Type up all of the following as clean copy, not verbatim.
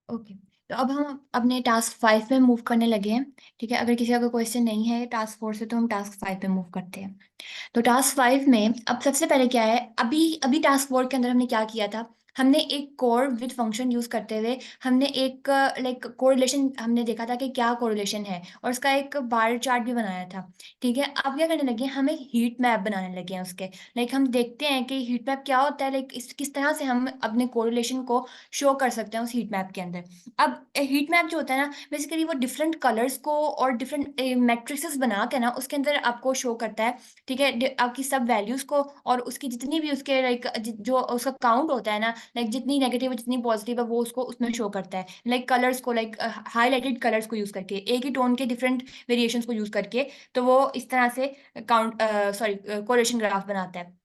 Okay, तो अब हम अपने टास्क 5 में मूव करने लगे हैं। ठीक है, अगर किसी का कोई क्वेश्चन नहीं है टास्क 4 से, तो हम टास्क 5 पे मूव करते हैं। तो टास्क 5 में अब सबसे पहले क्या है, अभी अभी टास्क 4 के अंदर हमने क्या किया था, हमने एक कोर विद फंक्शन यूज करते हुए हमने एक लाइक कोरिलेशन हमने देखा था कि क्या कोरिलेशन है, और उसका एक बार चार्ट भी बनाया था। ठीक है, अब क्या करने लगे हैं, हम एक हीट मैप बनाने लगे हैं उसके। लाइक हम देखते हैं कि हीट मैप क्या होता है, लाइक इस किस तरह से हम अपने कोरिलेशन को शो कर सकते हैं उस हीट मैप के अंदर। अब हीट मैप जो होता है ना, बेसिकली वो डिफरेंट कलर्स को और डिफरेंट मैट्रिसेस बना के ना उसके अंदर आपको शो करता है। ठीक है, आपकी सब वैल्यूज को और उसकी जितनी भी उसके लाइक जो उसका काउंट होता है ना, लाइक जितनी नेगेटिव है जितनी पॉजिटिव है वो उसको उसमें शो करता है, लाइक कलर्स को, लाइक हाईलाइटेड कलर्स को यूज करके, एक ही टोन के डिफरेंट वेरिएशंस को यूज करके। तो वो इस तरह से काउंट सॉरी कोरिलेशन ग्राफ बनाता है।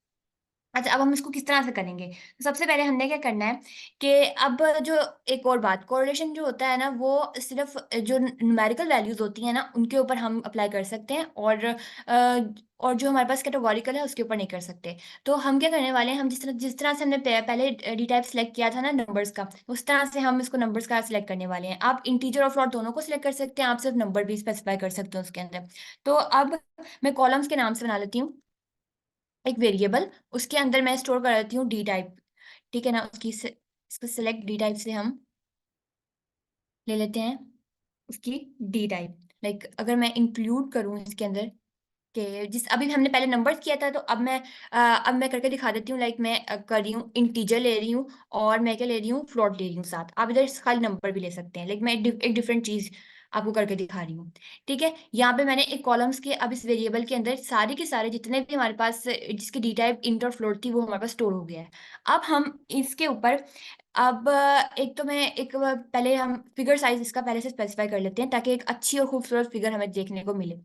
अच्छा, अब हम इसको किस तरह से करेंगे, तो सबसे पहले हमने क्या करना है कि अब जो एक और बात, कोरिलेशन जो होता है ना वो सिर्फ जो न्यूमेरिकल वैल्यूज होती हैं ना उनके ऊपर हम अप्लाई कर सकते हैं, और जो हमारे पास कैटेगोरिकल है उसके ऊपर नहीं कर सकते। तो हम क्या करने वाले हैं, हम जिस तरह से हमने पहले डी टाइप सेलेक्ट किया था ना नंबर्स का, उस तरह से हम इसको नंबर्स का सिलेक्ट करने वाले हैं। आप इंटीजर और फ्लोट दोनों को सिलेक्ट कर सकते हैं, आप सिर्फ नंबर भी स्पेसिफाई कर सकते हैं उसके अंदर। तो अब मैं कॉलम्स के नाम से बना लेती हूँ एक वेरिएबल, उसके अंदर मैं स्टोर कर देती हूँ डी टाइप। ठीक है ना, इसको सिलेक्ट डी टाइप से हम ले लेते हैं उसकी डी टाइप। लाइक अगर मैं इंक्लूड करूँ इसके अंदर कि जिस अभी हमने पहले नंबर्स किया था, तो अब मैं करके दिखा देती हूँ। लाइक मैं कर रही हूँ इंटीजर ले रही हूँ, और मैं क्या ले रही हूँ, फ्लोट ले रही हूँ साथ। आप इधर खाली नंबर भी ले सकते हैं, लाइक मैं एक डिफरेंट चीज आपको करके दिखा रही हूँ। ठीक है, यहाँ पे मैंने एक कॉलम्स के अब इस वेरिएबल के अंदर सारे के सारे जितने भी हमारे पास जिसकी डी टाइप इंट और फ्लोट थी वो हमारे पास स्टोर हो गया है। अब हम इसके ऊपर अब एक तो मैं एक पहले हम फिगर साइज इसका पहले से स्पेसिफाई कर लेते हैं, ताकि एक अच्छी और खूबसूरत फिगर हमें देखने को मिले।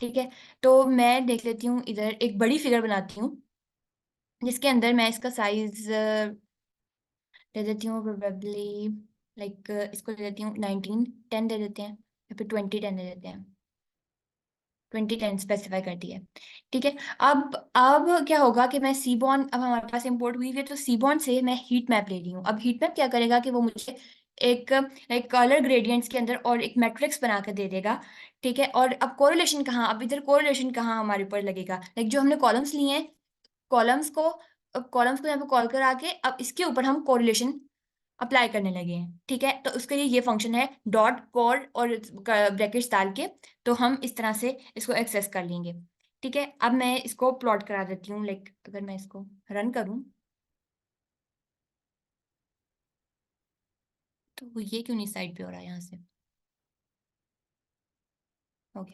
ठीक है, तो मैं देख लेती हूँ इधर एक बड़ी फिगर बनाती हूँ, जिसके अंदर मैं इसका साइज दे देती हूँ प्रोबेबली, लाइक इसको दे देती हूँ 19, 10 दे देते हैं, या फिर 20, 10 दे देते हैं। 2010 स्पेसिफाई कर दिया है। ठीक है, अब क्या होगा कि मैं सीबॉन, अब हमारे पास इंपोर्ट हुई है, तो सीबॉन से मैं हीट मैप ले रही हूँ। अब हीट मैप क्या करेगा कि वो मुझे एक कलर ग्रेडियंट्स के अंदर और एक मैट्रिक्स बना कर दे देगा। ठीक है, और अब कोरिलेशन कहाँ, अब इधर कोरिलेशन कहाँ हमारे ऊपर लगेगा, लाइक जो हमने कॉलम्स लिए हैं, कॉलम्स को कॉलम्स को यहाँ पे कॉल करा के अब इसके ऊपर हम कोरिलेशन अप्लाई करने लगे हैं। ठीक है, तो उसके लिए ये फंक्शन है डॉट कोर और ब्रैकेट्स डाल के, तो हम इस तरह से इसको एक्सेस कर लेंगे। ठीक है, अब मैं इसको प्लॉट करा देती हूँ, लाइक अगर मैं इसको रन करूँ तो वो ये क्यों नहीं साइड पे हो रहा है यहाँ से। ओके,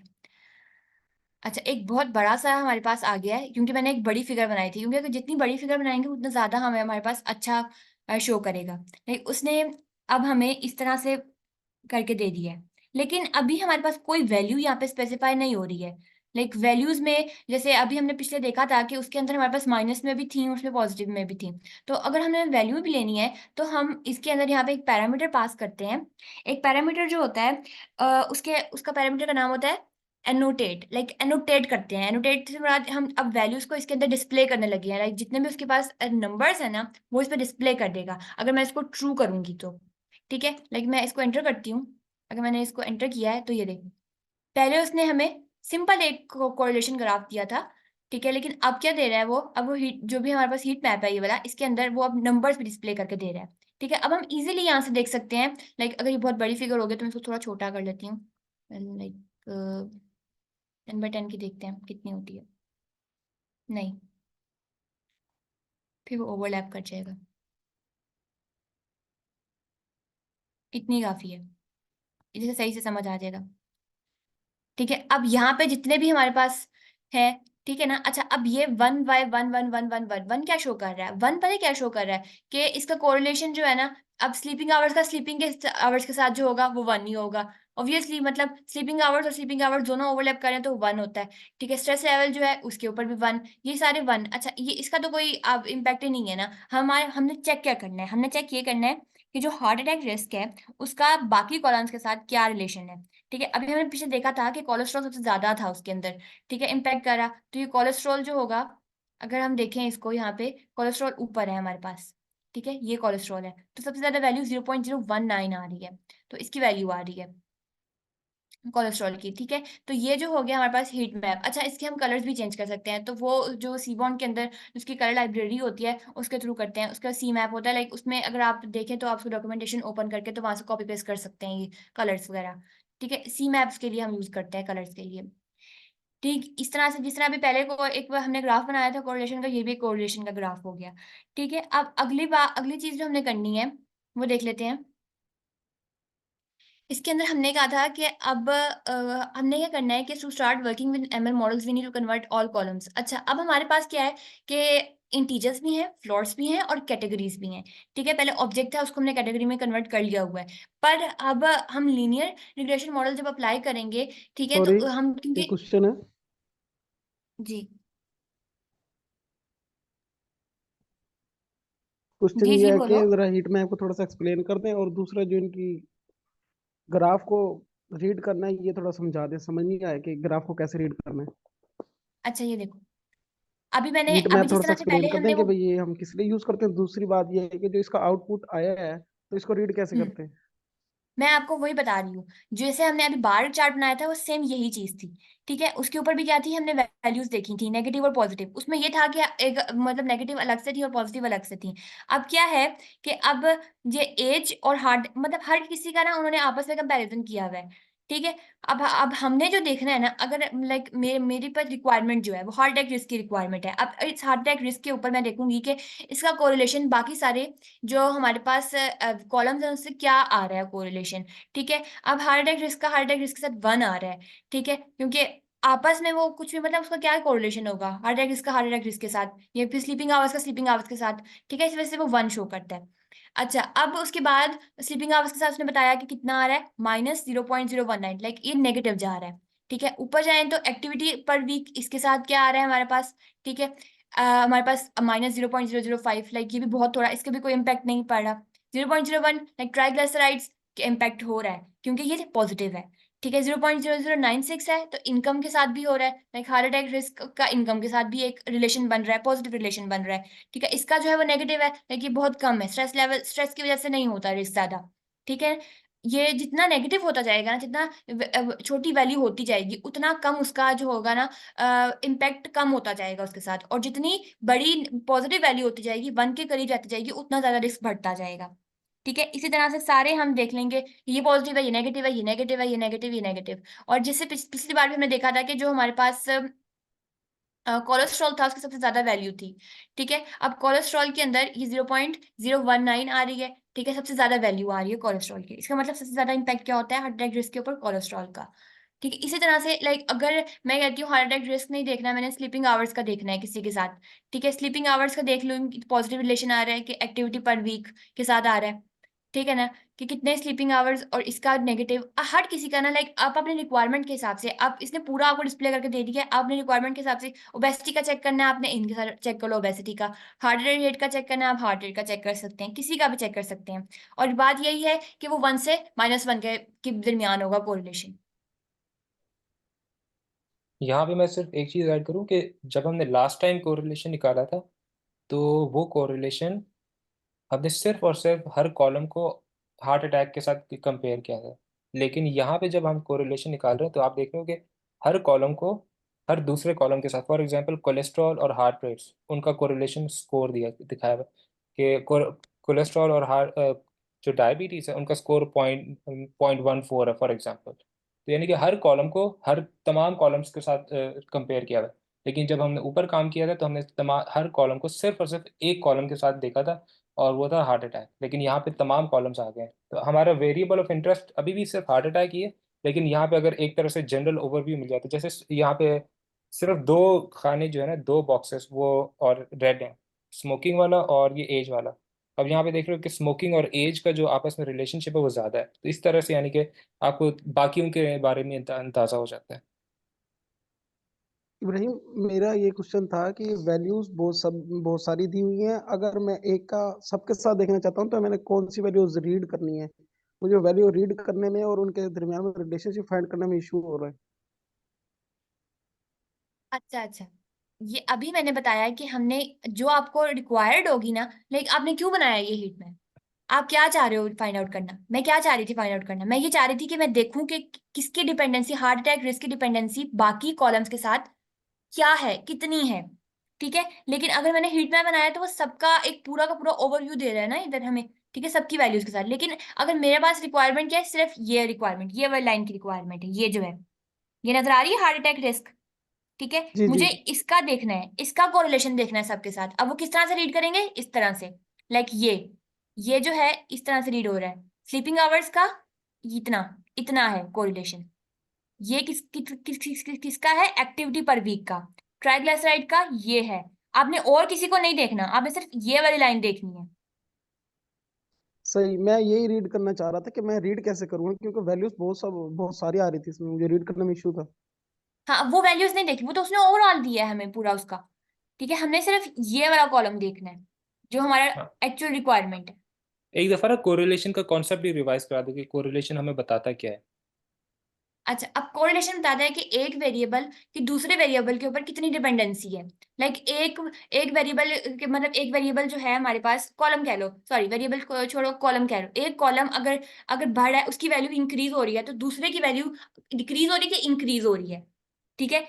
अच्छा, एक बहुत बड़ा सा हमारे पास आ गया है, क्योंकि मैंने एक बड़ी फिगर बनाई थी, क्योंकि अगर जितनी बड़ी फिगर बनाएंगे उतना ज्यादा हमें हमारे पास अच्छा शो करेगा। लाइक उसने अब हमें इस तरह से करके दे दिया है, लेकिन अभी हमारे पास कोई वैल्यू यहाँ पे स्पेसिफाई नहीं हो रही है। लाइक वैल्यूज में जैसे अभी हमने पिछले देखा था कि उसके अंदर हमारे पास माइनस में भी थी, उसमें पॉजिटिव में भी थी। तो अगर हमें वैल्यू भी लेनी है, तो हम इसके अंदर यहाँ पे एक पैरामीटर पास करते हैं। एक पैरामीटर जो होता है उसके उसका पैरामीटर का नाम होता है एनोटेट। लाइक एनोटेट करते हैं, एनोटेट से मुराद हम अब वैल्यूज को इसके अंदर डिस्प्ले करने लगे हैं। लाइक जितने भी उसके पास नंबर्स है ना वो इस पर डिस्प्ले कर देगा, अगर मैं इसको ट्रू करूंगी तो। ठीक है, लाइक मैं इसको एंटर करती हूँ। अगर मैंने इसको एंटर किया है तो ये देखो, पहले उसने हमें सिंपल एक कोरिलेशन ग्राफ दिया था। ठीक है, लेकिन अब क्या दे रहा है वो, अब वो हीट जो भी हमारे पास हीट मैप है ये वाला, इसके अंदर वो अब नंबर्स भी डिस्प्ले करके दे रहा है। ठीक है, अब हम इजीली यहाँ से देख सकते हैं। लाइक अगर ये बहुत बड़ी फिगर हो गई तो मैं इसको थोड़ा छोटा कर लेती हूँ, लाइक 10 बाय 10 की देखते हैं कितनी होती है। नहीं, फिर वो ओवरलैप कर जाएगा, इतनी काफी है, इसे सही से समझ आ जाएगा। ठीक है, अब यहाँ पे जितने भी हमारे पास है, ठीक है ना। अच्छा, अब ये 1/1 1 1 1 1 1 क्या शो कर रहा है, 1 पता है क्या शो कर रहा है कि इसका कोरिलेशन जो है ना, अब स्लीपिंग आवर्स का स्लीपिंग के आवर्स के साथ जो होगा वो 1 ही होगा। ऑब्वियसली, मतलब स्लीपिंग आवर्स और स्लीपिंग आवर्स दोनों ओवरलैप करें तो 1 होता है। ठीक है, स्ट्रेस लेवल जो है उसके ऊपर भी 1, ये सारे 1। अच्छा, ये इसका तो कोई अब इम्पैक्ट ही नहीं है ना। हमने चेक क्या करना है, हमने चेक ये करना है कि जो हार्ट अटैक रिस्क है उसका बाकी कॉलम्स के साथ क्या रिलेशन है। ठीक है, अभी हमने पीछे देखा था कि कोलेस्ट्रॉल सबसे ज्यादा था उसके अंदर। ठीक है, इम्पैक्ट करा, तो ये कोलेस्ट्रॉल जो होगा, अगर हम देखें इसको यहाँ पे, कोलेस्ट्रॉल ऊपर है हमारे पास। ठीक है, ये कोलेस्ट्रॉल है, तो सबसे ज्यादा वैल्यू 0.019 आ रही है, तो इसकी वैल्यू आ रही है कोलेस्ट्रॉल की। ठीक है, तो ये जो हो गया हमारे पास हीट मैप। अच्छा, इसके हम कलर्स भी चेंज कर सकते हैं, तो वो जो सीबॉन्ड के अंदर उसकी कलर लाइब्रेरी होती है उसके थ्रू करते हैं। उसका सी मैप होता है, लाइक उसमें अगर आप देखें तो आप उसको डॉक्यूमेंटेशन ओपन करके तो वहां से कॉपी पेस्ट कर सकते हैं ये कलर्स वगैरह। ठीक है, सी मैप्स के लिए हम यूज करते हैं कलर्स के लिए। ठीक इस तरह से जिस तरह अभी पहले को एक बार हमने ग्राफ बनाया था कोरिलेशन का, ये भी कोरिलेशन का ग्राफ हो गया। ठीक है, अब अगली चीज जो हमने करनी है वो देख लेते हैं। इसके अंदर हमने कहा था कि अब हमने क्या करना है कि to start working with ML models we need to convert all columns. अच्छा, अब हमारे पास क्या है कि इंटीजर्स भी हैं, फ्लोट्स भी हैं और कैटेगरीज भी हैं। ठीक है, पहले ऑब्जेक्ट था उसको हमने कैटेगरी में कन्वर्ट कर लिया हुआ है, पर अब हम लीनियर रिग्रेशन मॉडल जब अप्लाई करेंगे, ठीक है, सॉरी, तो हम एक क्योंकि क्वेश्चन है। जी क्वेश्चन जी ये जी है कि बोलो। जरा हीट मैप को थोड़ा सा एक्सप्लेन कर दें, और दूसरा जो इनकी ग्राफ को रीड करना है ये थोड़ा समझा दें। समझ नहीं आया कि ग्राफ को कैसे रीड करना है। अच्छा, ये देखो, अभी मैंने हीट अभी मैप जिस थोड़ा सा तरह से एक्सप्लेन पहले कर हमने दें कि वो भाई ये हम किस लिए यूज करते हैं। दूसरी बात ये है कि जो इसका आउटपुट आया है तो इसको रीड कैसे हम्म करते हैं। मैं आपको वही बता रही हूँ, जैसे हमने अभी बार चार्ट बनाया था वो सेम यही चीज थी। ठीक है, उसके ऊपर भी क्या थी, हमने वैल्यूज देखी थी नेगेटिव और पॉजिटिव। उसमें ये था कि एक मतलब नेगेटिव अलग से थी और पॉजिटिव अलग से थी। अब क्या है कि अब ये एज और हार्ट मतलब हर किसी का ना उन्होंने आपस में कंपैरिजन किया हुआ है। ठीक है, अब हमने जो देखना है ना, अगर लाइक मेरी पर रिक्वायरमेंट जो है वो हार्ट अटैक रिस्क की रिक्वायरमेंट है। अब इस हार्ट अटैक रिस्क के ऊपर मैं देखूंगी कि इसका कोरिलेशन बाकी सारे जो हमारे पास कॉलम्स है उससे क्या आ रहा है कोरिलेशन। ठीक है, अब हार्ट अटैक रिस्क के साथ 1 आ रहा है। ठीक है, क्योंकि आपस में वो कुछ भी मतलब उसका क्या कोरिलेशन होगा हार्ट अटैक रिस्क का हार्ट अटैक रिस्क के साथ, या फिर स्लीपिंग आवर्स का स्लीपिंग आवर्स के साथ। ठीक है, इस वजह से वो 1 शो करता है। अच्छा, अब उसके बाद स्लीपिंग आवर्स के साथ उसने बताया कि कितना आ रहा है, -0.019, लाइक ये नेगेटिव जा रहा है। ठीक है, ऊपर जाएं तो एक्टिविटी पर वीक इसके साथ क्या आ रहा है हमारे पास। ठीक है, हमारे पास -0.005, लाइक ये भी बहुत थोड़ा, इसका भी कोई इम्पैक्ट नहीं पड़ रहा। 0.01 लाइक ट्राइग्लिसराइड्स के इम्पैक्ट हो रहा है क्योंकि ये पॉजिटिव है। ठीक है, 0.0096 है तो इनकम के साथ भी हो रहा है, लाइक हार्ट अटैक रिस्क का इनकम के साथ भी एक रिलेशन बन रहा है, पॉजिटिव रिलेशन बन रहा है। ठीक है, इसका जो है वो नेगेटिव है, लाइक ये बहुत कम है, स्ट्रेस लेवल, स्ट्रेस की वजह से नहीं होता रिस्क ज्यादा। ठीक है, ये जितना नेगेटिव होता जाएगा ना, जितना छोटी वैल्यू होती जाएगी उतना कम उसका जो होगा ना इम्पैक्ट कम होता जाएगा उसके साथ, और जितनी बड़ी पॉजिटिव वैल्यू होती जाएगी 1 के करीब जाती जाएगी उतना ज्यादा रिस्क बढ़ता जाएगा। ठीक है, इसी तरह से सारे हम देख लेंगे, ये पॉजिटिव है, ये नेगेटिव है, ये नेगेटिव है, ये नेगेटिव, ये नेगेटिव। और जिससे पिछली बार भी हमने देखा था कि जो हमारे पास कोलेस्ट्रॉल था उसकी सबसे ज्यादा वैल्यू थी। ठीक है, अब कोलेस्ट्रॉल के अंदर ये 0.019 आ रही है। ठीक है, सबसे ज्यादा वैल्यू आ रही है कोलेस्ट्रॉल की, इसका मतलब सबसे ज्यादा इम्पैक्ट क्या होता है हार्ट अटैक रिस्क के ऊपर, कोलेस्ट्रॉल का। ठीक है, इसी तरह से लाइक अगर मैं कहती हूँ हार्ट अटैक रिस्क नहीं देखना है, मैंने स्लीपिंग आवर्स का देखना है किसी के साथ। ठीक है, स्लीपिंग आवर्स का देख लूँ, पॉजिटिव रिलेशन आ रहा है कि एक्टिविटी पर वीक के साथ आ रहा है। ठीक है ना, कि कितने स्लीपिंग आवर्स और इसका नेगेटिव हर किसी का ना, लाइक आप अपने रिक्वायरमेंट के हिसाब से, आप इसने पूरा आपको डिस्प्ले करके दे दिया है, आप अपने रिक्वायरमेंट के हिसाब से ओबेसिटी का चेक करना है आपने, इनके साथ चेक कर लो ओबेसिटी का। हार्ट रेट का चेक करना है आप हार्ट रेट का चेक कर सकते हैं, किसी का भी चेक कर सकते हैं। और बात यही है कि वो 1 से -1 के दरमियान होगा कोरिलेशन। यहाँ पे मैं सिर्फ एक चीज ऐड करूँ कि जब हमने लास्ट टाइम कोरिलेशन निकाला था, तो वो कोरिलेशन हमने सिर्फ और सिर्फ हर कॉलम को हार्ट अटैक के साथ कंपेयर किया था। लेकिन यहाँ पे जब हम कोरिलेशन निकाल रहे हैं तो आप देख रहे हो कि हर कॉलम को हर दूसरे कॉलम के साथ, फॉर एग्जांपल कोलेस्ट्रॉल और हार्ट रेट्स, उनका कोरिलेशन स्कोर दिखाया हुआ है कि कोलेस्ट्रॉल और हार्ट जो डायबिटीज है उनका स्कोर 0.14 है फॉर एग्जांपल। तो यानी कि हर कॉलम को हर तमाम कॉलम्स के साथ कंपेयर किया हुआ है। लेकिन जब हमने ऊपर काम किया था तो हमने तमाम हर कॉलम को सिर्फ और सिर्फ एक कॉलम के साथ देखा था, और वो था हार्ट अटैक। लेकिन यहाँ पे तमाम कॉलम्स आ गए हैं, तो हमारा वेरिएबल ऑफ इंटरेस्ट अभी भी सिर्फ हार्ट अटैक ही है। लेकिन यहाँ पे अगर एक तरह से जनरल ओवरव्यू मिल जाता, जैसे यहाँ पे सिर्फ दो खाने जो है ना, दो बॉक्सेस वो और रेड है, स्मोकिंग वाला और ये एज वाला। अब यहाँ पे देख रहे हो कि स्मोकिंग और एज का जो आपस में रिलेशनशिप है वो ज़्यादा है, तो इस तरह से यानी कि आपको बाकियों के बारे में अंदाजा हो जाता है। इब्राहिम, मेरा ये क्वेश्चन था कि वैल्यूज बहुत सारी दी हुई हैं। अगर मैं एक का सबके साथ देखना चाहता हूँ तो मैंने कौन सी वैल्यूज रीड करनी है। मुझे वैल्यू रीड करने में और उनके दरमियान में रिलेशनशिप फाइंड करने में इशू हो रहा है। अच्छा अच्छा, ये अभी मैंने बताया कि हमने जो आपको रिक्वायर्ड होगी ना, लाइक आपने क्यों बनाया ये हीट मैप, आप क्या चाह रहे हो फाइंड आउट करना, मैं क्या चाह रही थी फाइंड आउट करना, मैं ये चाह रही थी कि मैं देखूं कि किसकी डिपेंडेंसी, हार्ट अटैक रिस्क की डिपेंडेंसी बाकी कॉलम्स के साथ क्या है, कितनी है। ठीक है, लेकिन अगर मैंने हीट मैप बनाया तो वो सबका एक पूरा का पूरा ओवरव्यू दे रहा है ना इधर हमें, ठीक है, सबकी वैल्यूज के साथ। लेकिन अगर मेरे पास रिक्वायरमेंट क्या है, सिर्फ ये रिक्वायरमेंट, ये वाली लाइन की रिक्वायरमेंट है, ये जो है, ये नजर आ रही है हार्ट अटैक रिस्क, ठीक है, जी जी मुझे जी। इसका देखना है, इसका कोरिलेशन देखना है सबके साथ। अब वो किस तरह से रीड करेंगे, इस तरह से, लाइक ये जो है इस तरह से रीड हो रहा है, स्लीपिंग आवर्स का इतना, इतना है कोरिलेशन, ये किसका है, एक्टिविटी पर वीक का, ट्राइग्लिसराइड का ये है। आपने और किसी को नहीं देखना, आपने सिर्फ ये वाली लाइन देखनी है। सही, मैं यही रीड करना चाह रहा था कि मैं रीड कैसे करूंगा, क्योंकि वैल्यूज बहुत सारी आ रही थी इसमें, मुझे रीड करने में इशू था। हाँ, वो वैल्यूज नहीं देखी, वो तो उसने ओवरऑल दिया है हमें पूरा उसका, ठीक है, हमने सिर्फ ये वाला कॉलम देखना है जो हमारा हाँ, एक्चुअल रिक्वायरमेंट है। एक दफा ना कोरिलेशन का कॉन्सेप्ट भी रिवाइज करा दो कि कोरिलेशन हमें बताता क्या है। अच्छा, अब कोरिलेशन बताता है कि एक वेरिएबल की दूसरे वेरिएबल के ऊपर कितनी डिपेंडेंसी है। लाइक एक एक वेरिएबल के मतलब एक वेरिएबल जो है हमारे पास, कॉलम कह लो, सॉरी वेरिएबल को छोड़ो, कॉलम कह लो, एक कॉलम अगर अगर बढ़ रहा है, उसकी वैल्यू इंक्रीज हो रही है, तो दूसरे की वैल्यू डिक्रीज हो रही है कि इंक्रीज हो रही है, ठीक है।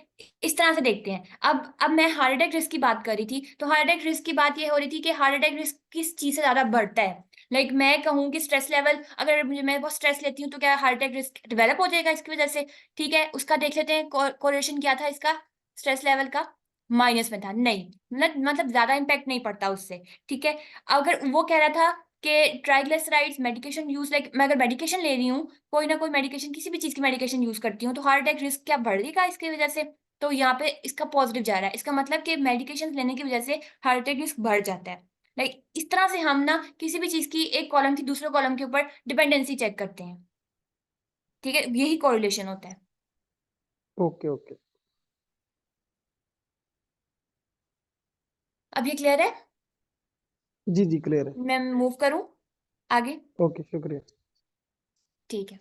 इस तरह से देखते हैं। अब मैं हार्ट अटैक रिस्क की बात कर रही थी, तो हार्ट अटैक रिस्क की बात ये हो रही थी कि हार्ट अटैक रिस्क किस चीज से ज्यादा बढ़ता है। लाइक मैं कहूँ कि स्ट्रेस लेवल, अगर मुझे, मैं बहुत स्ट्रेस लेती हूँ तो क्या हार्ट अटैक रिस्क डेवलप हो जाएगा इसकी वजह से। ठीक है, उसका देख लेते हैं, कोरिलेशन क्या था इसका, स्ट्रेस लेवल का माइनस में था, नहीं मतलब ज्यादा इम्पैक्ट नहीं पड़ता उससे। ठीक है, अगर वो कह रहा था कि ट्राइग्लिसराइड्स मेडिकेशन यूज, लाइक मैं अगर मेडिकेशन ले रही हूँ, कोई ना कोई मेडिकेशन, किसी भी चीज की मेडिकेशन यूज करती हूँ, तो हार्ट अटैक रिस्क क्या बढ़ेगा इसकी वजह से। तो यहाँ पे इसका पॉजिटिव जा रहा है, इसका मतलब कि मेडिकेशन लेने की वजह से हार्ट अटैक रिस्क बढ़ जाता है। लाइक इस तरह से हम ना किसी भी चीज की एक कॉलम की दूसरे कॉलम के ऊपर डिपेंडेंसी चेक करते हैं, ठीक है, यही कोरिलेशन होता है। Okay okay. अब ये क्लियर है, जी जी क्लियर है। मैं मूव करूं आगे। ओके शुक्रिया। ठीक है,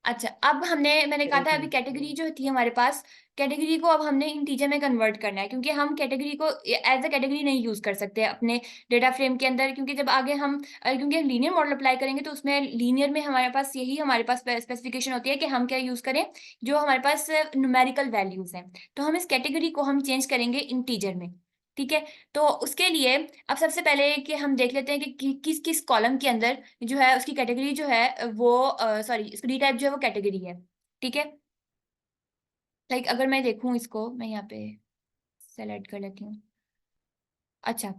अच्छा, अब मैंने कहा एक था अभी मिनट। कैटेगरी जो थी हमारे पास, कैटेगरी को अब हमने इंटीजर में कन्वर्ट करना है, क्योंकि हम कैटेगरी को एज अ कैटेगरी नहीं यूज कर सकते अपने डेटा फ्रेम के अंदर, क्योंकि जब आगे हम क्योंकि हम लीनियर मॉडल अप्लाई करेंगे तो उसमें लीनियर में हमारे पास स्पेसिफिकेशन होती है कि हम क्या यूज करें, जो हमारे पास न्यूमेरिकल वैल्यूज हैं। तो हम इस कैटेगरी को हम चेंज करेंगे इंटीजर में, ठीक है। तो उसके लिए अब सबसे पहले कि हम देख लेते हैं कि किस किस कॉलम के अंदर जो है उसकी कैटेगरी जो है वो, सॉरी इसकी टाइप जो है वो कैटेगरी है, ठीक है। लाइक अगर मैं देखूं इसको, मैं यहाँ पे सेलेक्ट कर लेती हूँ। अच्छा,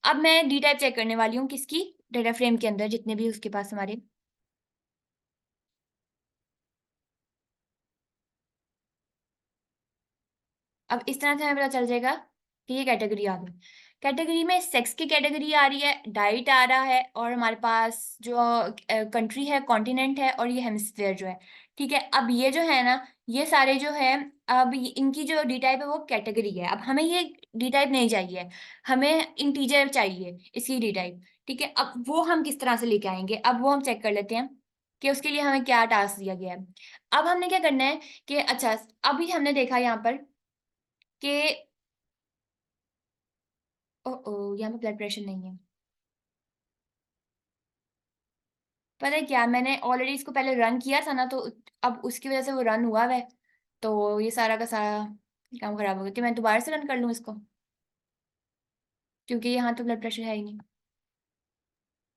अब मैं डी टाइप चेक करने वाली हूँ किसकी, डेटा फ्रेम के अंदर जितने भी उसके पास हमारे। अब इस तरह से हमें पता चल जाएगा कि ये कैटेगरी आ गई। कैटेगरी में सेक्स की कैटेगरी आ रही है, डाइट आ रहा है, और हमारे पास जो कंट्री है, कॉन्टिनेंट है, और ये हेमिस्फेयर जो है, ठीक है। अब ये जो है ना, ये सारे जो है, अब इनकी जो डी टाइप है वो कैटेगरी है। अब हमें ये डी टाइप नहीं चाहिए, हमें इंटीजर चाहिए इसकी डी टाइप, ठीक है। अब वो हम किस तरह से लेके आएंगे, अब वो हम चेक कर लेते हैं कि उसके लिए हमें क्या टास्क दिया गया है। अब हमने क्या करना है कि अच्छा, अभी हमने देखा यहाँ पर कि ओ ओ यहाँ पे ब्लड प्रेशर नहीं है। पता है क्या, मैंने ऑलरेडी इसको पहले रन किया था ना, तो अब उसकी वजह से वो रन हुआ है, तो ये सारा का सारा काम खराब हो गया, कि मैं दोबारा से रन कर लूँ इसको, क्योंकि यहाँ तो ब्लड प्रेशर है ही नहीं।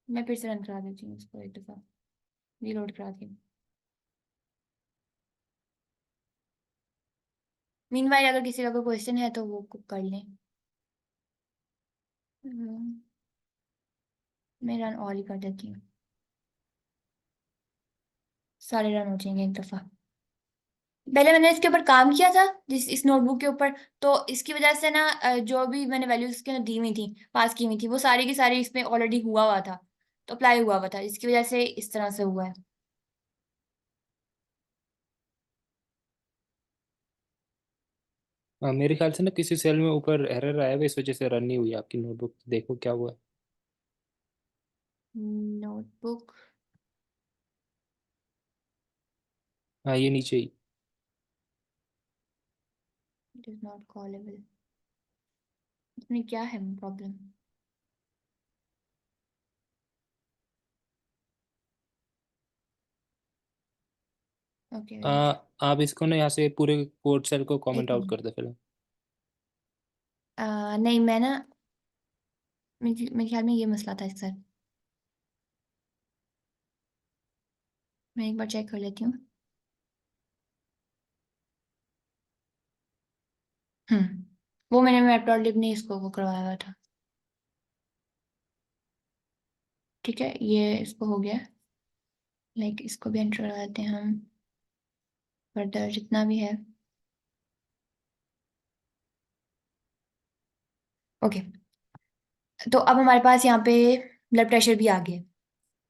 मैं फिर से रन करा देती हूँ इसको एक दफ़ा, रीलोड करा दी। मीनवाइल अगर किसी का कोई क्वेश्चन है तो वो कर लें। मैं रन ऑल ही कर देती हूँ, सारे रन हो जाएंगे एक दफ़ा। पहले मैंने इसके ऊपर काम किया था, इस नोटबुक के ऊपर, तो इसकी वजह से ना जो भी मैंने वैल्यूज इसके अंदर दी हुई थी, पास की हुई थी, वो सारी की सारी इसमें ऑलरेडी हुआ हुआ था, तो अप्लाई हुआ हुआ था, इसकी वजह से इस तरह से हुआ है। हाँ, मेरे ख्याल से ना किसी सेल में ऊपर एरर आया हुआ है, इस वजह से रन नहीं हुई आपकी नोटबुक, देखो क्या हुआ है। नोटबुक, हाँ, ये नीचे ही। It is not callable. इसमें क्या है प्रॉब्लम? ओके वेट, आप इसको ना यहाँ से पूरे कोड सेल को एक कमेंट आउट मिनट। कर दो फिर। नहीं मैं ना, मेरे ख्याल में ये मसला था सर। मैं एक बार चेक कर लेती हूँ। वो मैंने मैटप्लॉटलिब ने इसको वो करवाया हुआ था। ठीक है, ये इसको हो गया। लाइक इसको भी एंटर करवा देते हैं हम, फर्दर जितना भी है। ओके, तो अब हमारे पास यहाँ पे ब्लड प्रेशर भी आ गया।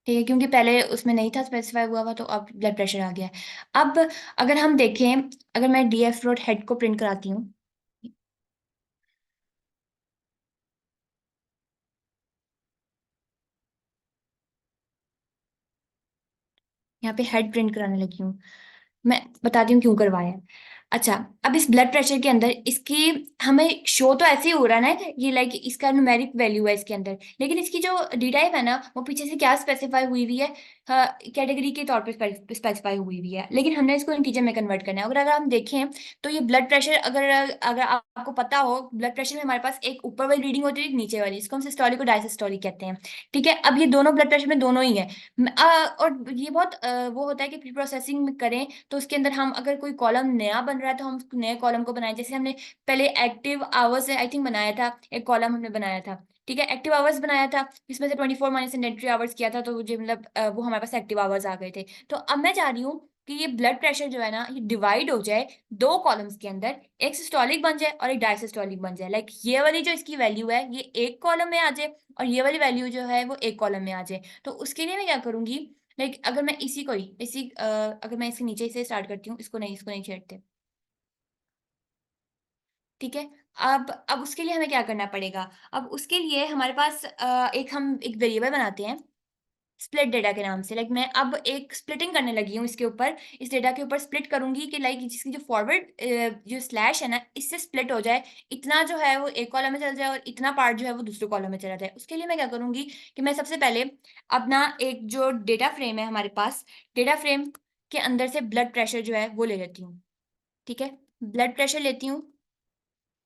ठीक है, क्योंकि पहले उसमें नहीं था स्पेसिफाई हुआ हुआ, तो अब ब्लड प्रेशर आ गया है। अब अगर हम देखें, अगर मैं डीएफ रोड हेड को प्रिंट कराती हूँ, यहाँ पे हेड प्रिंट कराने लगी हूँ। मैं बताती हूँ क्यों करवाया है। अच्छा, अब इस ब्लड प्रेशर के अंदर इसकी हमें शो तो ऐसे ही हो रहा है ना, ये लाइक इसका न्यूमेरिक वैल्यू है इसके अंदर, लेकिन इसकी जो डी टाइप है ना, वो पीछे से क्या स्पेसिफाई हुई हुई है, कैटेगरी के तौर पर स्पेसिफाई हुई हुई है, लेकिन हमने इसको इंटीजर में कन्वर्ट करना है। अगर हम देखें तो ये ब्लड प्रेशर, अगर अगर आपको पता हो, ब्लड प्रेशर में हमारे पास एक ऊपर वाली रीडिंग होती है, एक नीचे वाली, इसको हम सिस्टोलिक और डायसिस्टोलिक कहते हैं। ठीक है, अब ये दोनों ब्लड प्रेशर में दोनों ही है। और ये बहुत वो होता है कि प्री प्रोसेसिंग में करें तो उसके अंदर हम अगर कोई कॉलम नया बन रहा है तो हम उस नए कॉलम को बनाएं। जैसे हमने पहले एक्टिव आवर्स आई थिंक बनाया था, एक कॉलम हमने बनाया था। ठीक है, एक्टिव आवर्स बनाया था, इसमें से 24 माइनस सेडेंटरी आवर्स किया था, तो मुझे मतलब वो हमारे पास एक्टिव आवर्स आ गए थे। तो अब मैं चाह रही हूँ कि ये ब्लड प्रेशर जो है ना, ये डिवाइड हो जाए दो कॉलम्स के अंदर, एक सिस्टोलिक बन जाए और एक डायसिस्टोलिक बन जाए। लाइक ये वाली जो इसकी वैल्यू है ये एक कॉलम में आ जाए, और ये वाली वैल्यू जो है वो एक कॉलम में आ जाए। तो उसके लिए मैं क्या करूंगी, लाइक अगर मैं इसी को ही अगर मैं इसके नीचे से स्टार्ट करती हूँ, इसको नहीं छेड़ते। ठीक है, अब उसके लिए हमें क्या करना पड़ेगा? अब उसके लिए हमारे पास हम एक वेरिएबल बनाते हैं स्प्लिट डेटा के नाम से। लाइक मैं अब एक स्प्लिटिंग करने लगी हूँ इसके ऊपर, इस डेटा के ऊपर स्प्लिट करूंगी कि लाइक जिसकी जो फॉरवर्ड जो स्लैश है ना, इससे स्प्लिट हो जाए, इतना जो है वो एक कॉलम में चला जाए और इतना पार्ट जो है वो दूसरे कॉलम में चला जाए। उसके लिए मैं क्या करूंगी कि मैं सबसे पहले अपना एक जो डेटा फ्रेम है हमारे पास, डेटा फ्रेम के अंदर से ब्लड प्रेशर जो है वो ले लेती हूँ। ठीक है, ब्लड प्रेशर लेती हूँ,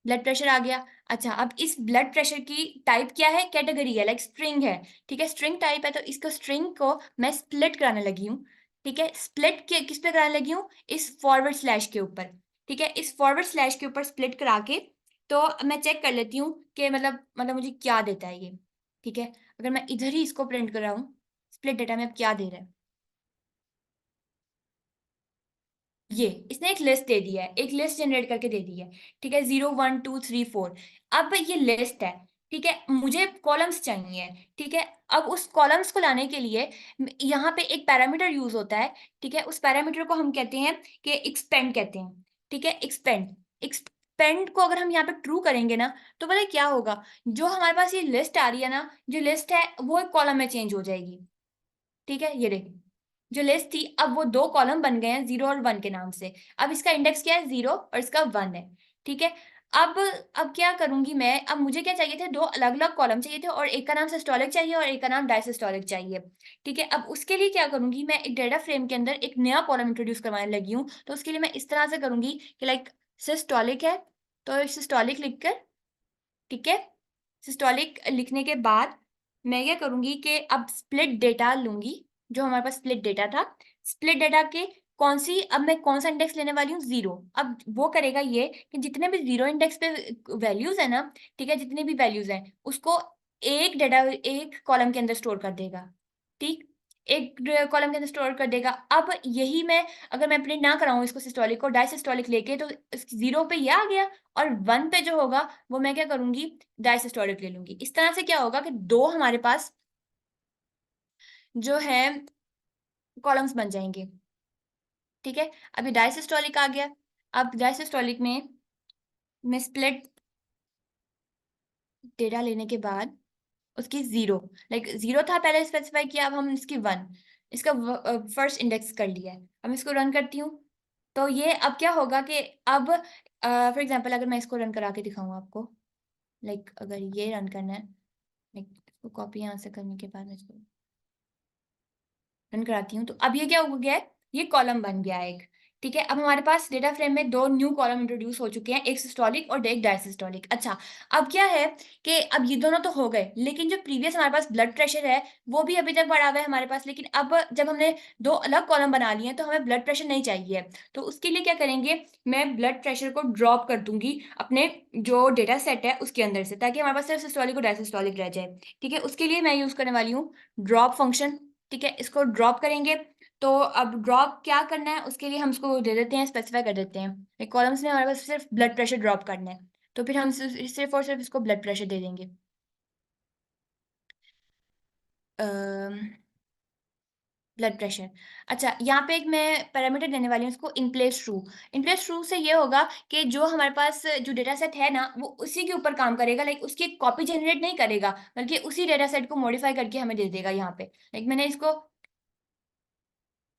ब्लड प्रेशर आ गया। अच्छा, अब इस ब्लड प्रेशर की टाइप क्या है, कैटेगरी है, लाइक स्ट्रिंग है। ठीक है, स्ट्रिंग टाइप है, तो इसको स्ट्रिंग को मैं स्प्लिट कराने लगी हूँ। ठीक है, स्प्लिट के किस पे कराने लगी हूँ, इस फॉरवर्ड स्लैश के ऊपर। ठीक है, इस फॉरवर्ड स्लैश के ऊपर स्प्लिट करा के तो मैं चेक कर लेती हूँ कि मतलब मुझे क्या देता है ये। ठीक है, अगर मैं इधर ही इसको प्रिंट कराऊँ, स्प्लिट डेटा में अब क्या दे रहा है, ये इसने एक लिस्ट दे दी है, एक लिस्ट जनरेट करके दे दी है। ठीक है, 0 1 2 3 4, अब ये लिस्ट है। ठीक है, मुझे कॉलम्स चाहिए। ठीक है, अब उस कॉलम्स को लाने के लिए यहाँ पे एक पैरामीटर यूज होता है। ठीक है, उस पैरामीटर को हम कहते हैं कि एक्सपेंड कहते हैं। ठीक है, एक्सपेंड, एक्सपेंड को अगर हम यहाँ पे ट्रू करेंगे ना, तो पता है क्या होगा, जो हमारे पास ये लिस्ट आ रही है ना, जो लिस्ट है वो एक कॉलम में चेंज हो जाएगी। ठीक है, ये देखिए, जो लिस्ट थी अब वो दो कॉलम बन गए हैं 0 और 1 के नाम से। अब इसका इंडेक्स क्या है, 0 और इसका 1 है। ठीक है, अब अब क्या करूंगी मैं, अब मुझे क्या चाहिए थे, दो अलग अलग कॉलम चाहिए थे, और एक का नाम सिस्टोलिक चाहिए और एक का नाम डायसिस्टोलिक चाहिए। ठीक है, अब उसके लिए क्या करूंगी, मैं एक डेटा फ्रेम के अंदर एक नया कॉलम इंट्रोड्यूस करवाने लगी हूँ। तो उसके लिए मैं इस तरह से करूंगी कि लाइक सिस्टोलिक है, तो सिस्टोलिक लिखकर, ठीक है, सिस्टोलिक लिखने के बाद मैं क्या करूंगी कि अब स्प्लिट डेटा लूंगी, जो हमारे पास स्प्लिट डेटा था, स्प्लिट डेटा के अब मैं कौन सा इंडेक्स लेने वाली हूँ, 0। अब वो करेगा ये कि जितने भी 0 इंडेक्स पे वैल्यूज है ना, ठीक है, जितने भी वैल्यूज हैं उसको एक कॉलम के अंदर स्टोर कर देगा। ठीक, एक कॉलम के अंदर स्टोर कर देगा। अब यही मैं, अगर मैं प्रिंट ना कराऊं इसको सिस्टोलिक को डायसिस्टोलिक लेके, तो 0 पे ये आ गया, और 1 पे जो होगा वो मैं क्या करूंगी, डायसिस्टोलिक ले लूंगी। इस तरह से क्या होगा कि दो हमारे पास जो है कॉलम्स बन जाएंगे। ठीक है, अभी डायसिस्टोलिक आ गया। अब डायसिस्टोलिक में मैं स्प्लिट डेटा लेने के बाद उसकी 0, लाइक 0 था पहले स्पेसिफाई किया, अब हम इसकी 1, इसका फर्स्ट इंडेक्स कर लिया है। अब मैं इसको रन करती हूँ, तो ये अब क्या होगा कि अब फॉर एग्जाम्पल अगर मैं इसको रन करा के दिखाऊँ आपको, लाइक अगर ये रन करना है, लाइक इसको कॉपी यहाँ से करने के बाद मैं इसको रन कराती हूँ, तो अब ये क्या हो गया है, ये कॉलम बन गया है एक। ठीक है, अब हमारे पास डेटा फ्रेम में 2 न्यू कॉलम इंट्रोड्यूस हो चुके हैं, एक सिस्टोलिक और एक डायसिस्टोलिक। अच्छा, अब क्या है कि अब ये दोनों तो हो गए, लेकिन जो प्रीवियस हमारे पास ब्लड प्रेशर है वो भी अभी तक बढ़ा हुआ है हमारे पास, लेकिन अब जब हमने 2 अलग कॉलम बना लिए हैं तो हमें ब्लड प्रेशर नहीं चाहिए। तो उसके लिए क्या करेंगे, मैं ब्लड प्रेशर को ड्रॉप कर दूंगी अपने जो डेटा सेट है उसके अंदर से, ताकि हमारे पास सिर्फ सिस्टोलिक और डायसिस्टोलिक रह जाए। ठीक है, उसके लिए मैं यूज करने वाली हूँ ड्रॉप फंक्शन। ठीक है, इसको ड्रॉप करेंगे। तो अब ड्रॉप क्या करना है, उसके लिए हम इसको दे देते हैं, स्पेसिफाई कर देते हैं कॉलम्स में हमारे पास सिर्फ ब्लड प्रेशर ड्रॉप करना है, तो फिर हम सिर्फ और सिर्फ इसको ब्लड प्रेशर दे देंगे। Blood pressure. अच्छा, यहाँ पे एक मैं पैरामीटर देने वाली हूँ इसको in place true. In place true से ये होगा कि जो हमारे पास जो डेटा सेट है ना वो उसी के ऊपर काम करेगा, लाइक उसकी कॉपी जनरेट नहीं करेगा, बल्कि उसी डेटा सेट को मॉडिफाई करके हमें दे देगा। यहाँ पे लाइक मैंने इसको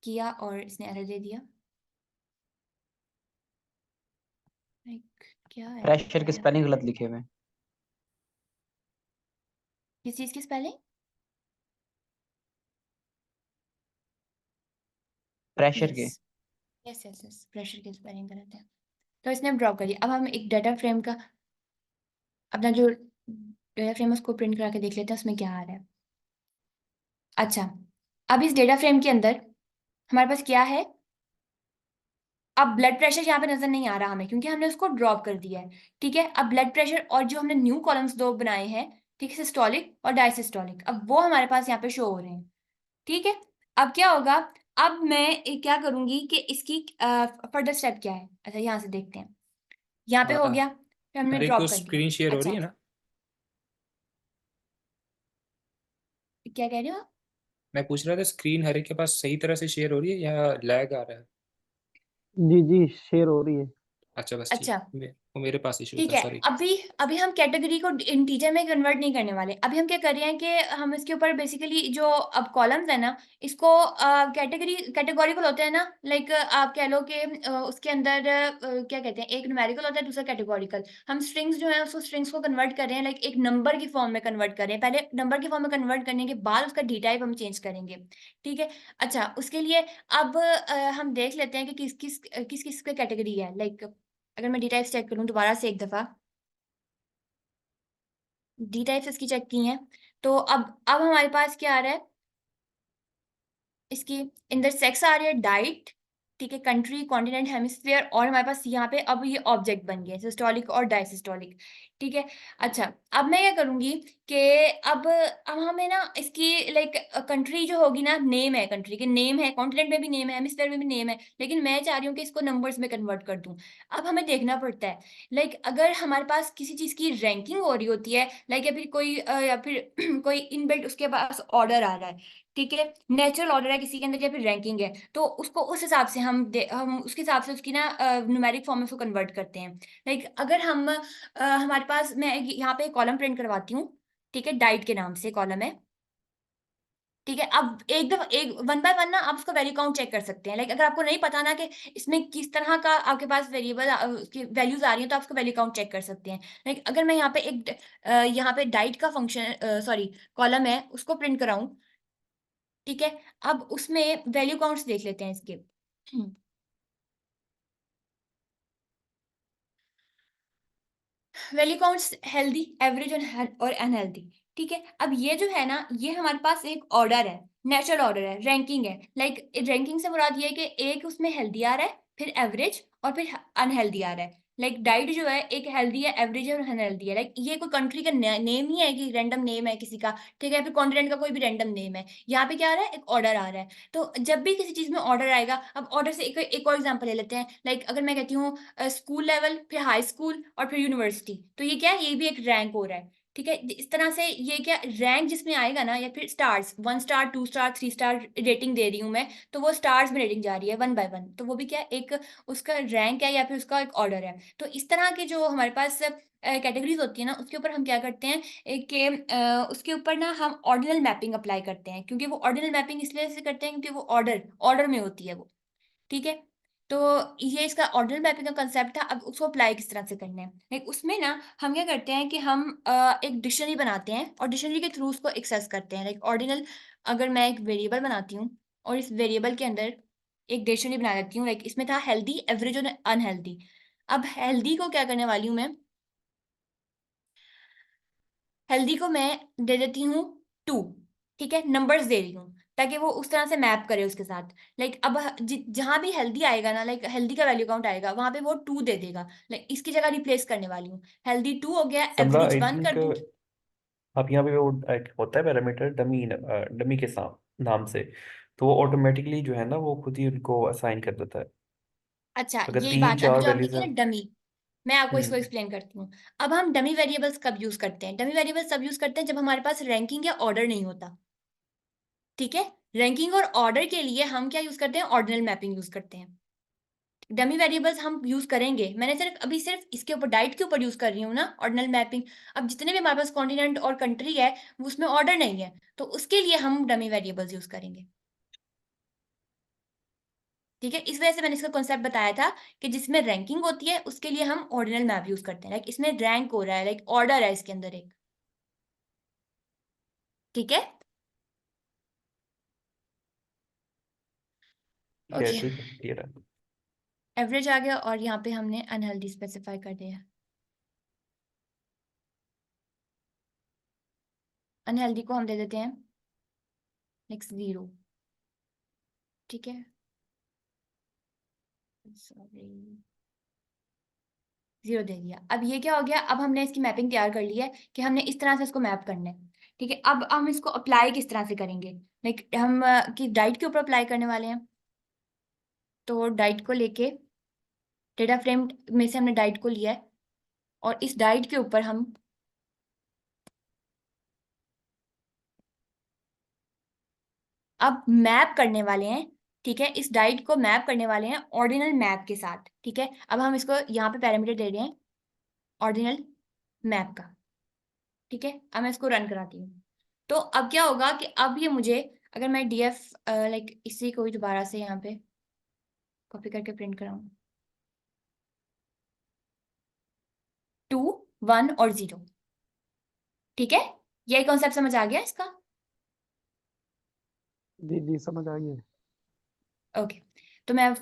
किया और इसने एरर दे दिया। लाइक क्या एरर प्रेशर दे के दिया, स्पेलिंग गलत लिखे हुए हैं। किस चीज की स्पेलिंग? प्रेशर यस के। यस यस यस, प्रेशर की स्पेलिंग गलत है, तो इसने हम ड्रॉप करिए। अब हम एक डाटा फ्रेम का अपना जो डेटा फ्रेम है उसको प्रिंट करा के देख लेते हैं उसमें क्या आ रहा है। अच्छा, अब इस डेटा फ्रेम के अंदर हमारे पास क्या है, अब ब्लड प्रेशर यहाँ पे नजर नहीं आ रहा हमें, क्योंकि हमने उसको ड्रॉप कर दिया है। ठीक है, अब ब्लड प्रेशर और जो हमने न्यू कॉलम्स 2 बनाए हैं, ठीक है, सिस्टोलिक और डायसिस्टोलिक, अब वो हमारे पास यहाँ पे शो हो रहे हैं। ठीक है, अब क्या होगा, अब मैं क्या करूंगी कि इसकी फर्दर स्टेप क्या है। अच्छा, यहाँ से देखते हैं, यहाँ पे हो गया, फिर हमने हर एक को ड्रॉप कर दिया। स्क्रीन शेयर हो रही अच्छा, है ना? क्या कह रहे हो? मैं पूछ रहा था स्क्रीन हर एक के पास सही तरह से शेयर हो रही है या लैग आ रहा है? जी जी, शेयर हो रही है। अच्छा बस ठीक, अच्छा, वो मेरे पास इशू ठीक था, है, सॉरी। अभी अभी हम कैटेगरी को इंटीजर में कन्वर्ट नहीं करने वाले। अभी हम क्या कर रहे हैं कि हम इसके ऊपर बेसिकली जो अब कॉलम्स है ना, इसको कैटेगोरिकल होते हैं ना, लाइक आप कह लो कि उसके अंदर क्या कहते हैं, एक न्यूमेरिकल होता है, दूसरा कैटेगोरिकल। हम स्ट्रिंग्स जो है उसको स्ट्रिंग्स को कन्वर्ट कर रहे हैं, लाइक एक नंबर की फॉर्म में कन्वर्ट कर रहे हैं। पहले नंबर की फॉर्म में कन्वर्ट करने के बाद उसका डी टाइप हम चेंज करेंगे। ठीक है, अच्छा, उसके लिए अब हम देख लेते हैं कि किस किस की कैटेगरी है। लाइक अगर मैं डी टाइप्स चेक करूं दोबारा से एक दफा, डी टाइप्स इसकी चेक की हैं, तो अब हमारे पास क्या आ रहा है, इसकी इंदर सेक्स आ रही है, डाइट, ठीक है, कंट्री, कॉन्टिनेंट, हेमिस्फीयर, और हमारे पास यहाँ पे अब ये ऑब्जेक्ट बन गए सिस्टोलिक और डायसिस्टोलिक। ठीक है, अच्छा, अब मैं क्या करूंगी कि अब हमें ना इसकी लाइक कंट्री जो होगी ना, नेम है, कंट्री के नेम है, कॉन्टिनेंट में भी नेम है, हेमिस्फीयर में भी नेम है, लेकिन मैं चाह रही हूँ कि इसको नंबर्स में कन्वर्ट कर दूं। अब हमें देखना पड़ता है, लाइक अगर हमारे पास किसी चीज की रैंकिंग हो रही होती है, लाइक या फिर कोई या फिर कोई इनबिल्ट उसके पास ऑर्डर आ रहा है, ठीक है, नेचुरल ऑर्डर है किसी के अंदर या फिर रैंकिंग है, तो उसको उस हिसाब से हम उसके हिसाब से उसकी ना न्यूमेरिक फॉर्म में उसको कन्वर्ट करते हैं। लाइक अगर हम हमारे पास, मैं यहाँ पे कॉलम प्रिंट करवाती हूँ, ठीक है, डाइट के नाम से कॉलम है। ठीक है, अब एक दफा एक वन बाय वन ना आप उसका वैल्यू काउंट चेक कर सकते हैं। लाइक अगर आपको नहीं पता ना कि इसमें किस तरह का आपके पास वेरिएबल की वैल्यूज आ रही है, तो आप उसका वैल्यू काउंट चेक कर सकते हैं। लाइक अगर मैं यहाँ पे यहाँ पे डाइट का फंक्शन सॉरी कॉलम है उसको प्रिंट कराऊं, ठीक है, अब उसमें वैल्यू काउंट्स देख लेते हैं इसके। वैल्यू काउंट्स हेल्दी, एवरेज और अनहेल्दी। ठीक है, अब ये जो है ना, ये हमारे पास एक ऑर्डर है, नेचुरल ऑर्डर है, रैंकिंग है। लाइक रैंकिंग से मुराद ये है कि एक उसमें हेल्दी आ रहा है, फिर एवरेज, और फिर अनहेल्दी आ रहा है। लाइक डाइट जो है एक हेल्दी है, एवरेज है और अनहेल्दी है। लाइक ये कोई कंट्री का नेम ही है कि रैंडम नेम है किसी का, ठीक है, फिर कॉन्टिनेंट का कोई भी रैंडम नेम है। यहाँ पे क्या आ रहा है, एक ऑर्डर आ रहा है। तो जब भी किसी चीज में ऑर्डर आएगा, अब ऑर्डर से एक और एग्जांपल ले लेते हैं। लाइक अगर मैं कहती हूँ स्कूल लेवल, फिर हाई स्कूल और फिर यूनिवर्सिटी, तो ये क्या है, ये भी एक रैंक हो रहा है। ठीक है, इस तरह से ये क्या रैंक जिसमें आएगा ना, या फिर stars, 1 star, 2 star, 3 star rating दे रही हूँ मैं, तो वो स्टार्स में रेटिंग जा रही है 1 बाय 1, तो वो भी क्या एक उसका रैंक है या फिर उसका एक ऑर्डर है। तो इस तरह के जो हमारे पास कैटेगरीज होती है ना, उसके ऊपर हम क्या करते हैं कि उसके ऊपर ना हम ऑर्डिनल मैपिंग अप्लाई करते हैं, क्योंकि वो ऑर्डिनल मैपिंग इसलिए से करते हैं क्योंकि वो ऑर्डर ऑर्डर में होती है वो। ठीक है, तो ये इसका ऑर्डिनल मैपिंग का कंसेप्ट था। अब उसको अप्लाई किस तरह से करना है, लाइक उसमें ना हम क्या करते हैं कि हम एक डिक्शनरी बनाते हैं और डिक्शनरी के थ्रू उसको एक्सेस करते हैं। लाइक ऑर्डिनल, अगर मैं एक वेरिएबल बनाती हूँ और इस वेरिएबल के अंदर एक डिक्शनरी बना देती हूँ, लाइक इसमें था हेल्दी, एवरेज और अनहेल्दी। अब हेल्दी को क्या करने वाली हूँ मैं, हेल्दी को मैं दे देती हूँ 2, ठीक है, नंबर्स दे रही हूँ ताकि वो उस तरह से मैप करे उसके साथ। लाइक अब जहां भी हेल्दी आएगा ना, लाइक हेल्दी का वैल्यू काउंट आएगा, वहां पे वो 2 दे देगा। लाइक इसकी जगह रिप्लेस करने वाली हूँ, हेल्दी 2 हो गया, समझा एवरेज आई 1 कर थिंक। दूँ। आप यहाँ पे वो एक होता है पैरामीटर डमी, डमी के साथ नाम से, तो वो ऑटोमेटिकली जो है ना वो खुद ही उनको असाइन कर देता है। अच्छा, अगर यही तीन बात अभी चार जो आपने वैल्यूज की हैं। ना डमी, मैं आपको इसको हम्म। एक्सप्लेन करती हूँ। अब हम डमी वेरिएबल्स कब यूज करते हैं, डमी वेरिएबल्स तब यूज करते हैं जब हमारे पास रैंकिंग या ऑर्डर नहीं होता, ठीक है। रैंकिंग और ऑर्डर के लिए हम क्या यूज करते हैं, ऑर्डिनल मैपिंग यूज करते हैं। डमी वेरिएबल्स हम यूज करेंगे, मैंने सिर्फ इसके ऊपर, डाइट के ऊपर यूज कर रही हूँ ना ऑर्डिनल मैपिंग। अब जितने भी हमारे पास कॉन्टिनेंट और कंट्री है उसमें ऑर्डर नहीं है, तो उसके लिए हम डमी वेरिएबल्स यूज करेंगे, ठीक है। इस वजह से मैंने इसका कॉन्सेप्ट बताया था कि जिसमें रैंकिंग होती है उसके लिए हम ऑर्डिनल मैप यूज करते हैं। लाइक इसमें रैंक हो रहा है, लाइक ऑर्डर है इसके अंदर एक, ठीक है। ओके, ठीक है, क्लियर है। एवरेज आ गया और यहाँ पे हमने अनहेल्दी स्पेसिफाई कर दिया। अनहेल्दी को हम दे देते हैं लाइक 0, ठीक है, सॉरी 0 दे दिया। अब ये क्या हो गया, अब हमने इसकी मैपिंग तैयार कर ली है कि हमने इस तरह से इसको मैप करना है, ठीक है। अब हम इसको अप्लाई किस तरह से करेंगे, लाइक हम कि डाइट के ऊपर अप्लाई करने वाले हैं। तो डाइट को लेके डेटा फ्रेम में से हमने डाइट को लिया है और इस डाइट के ऊपर हम अब मैप करने वाले हैं, ठीक है। इस डाइट को मैप करने वाले हैं ऑर्डिनल मैप के साथ, ठीक है। अब हम इसको यहाँ पे पैरामीटर दे रहे हैं ऑर्डिनल मैप का, ठीक है। अब मैं इसको रन कराती हूँ। तो अब क्या होगा कि अब ये मुझे, अगर मैं डीएफ लाइक इसी को ही दोबारा से यहाँ पे कॉपी करके प्रिंट कराऊँ, 2, 1 और 0, ठीक है। यही कॉन्सेप्ट समझ आ गया इसका। जी जी समझ आ गई। ओके, तो मैं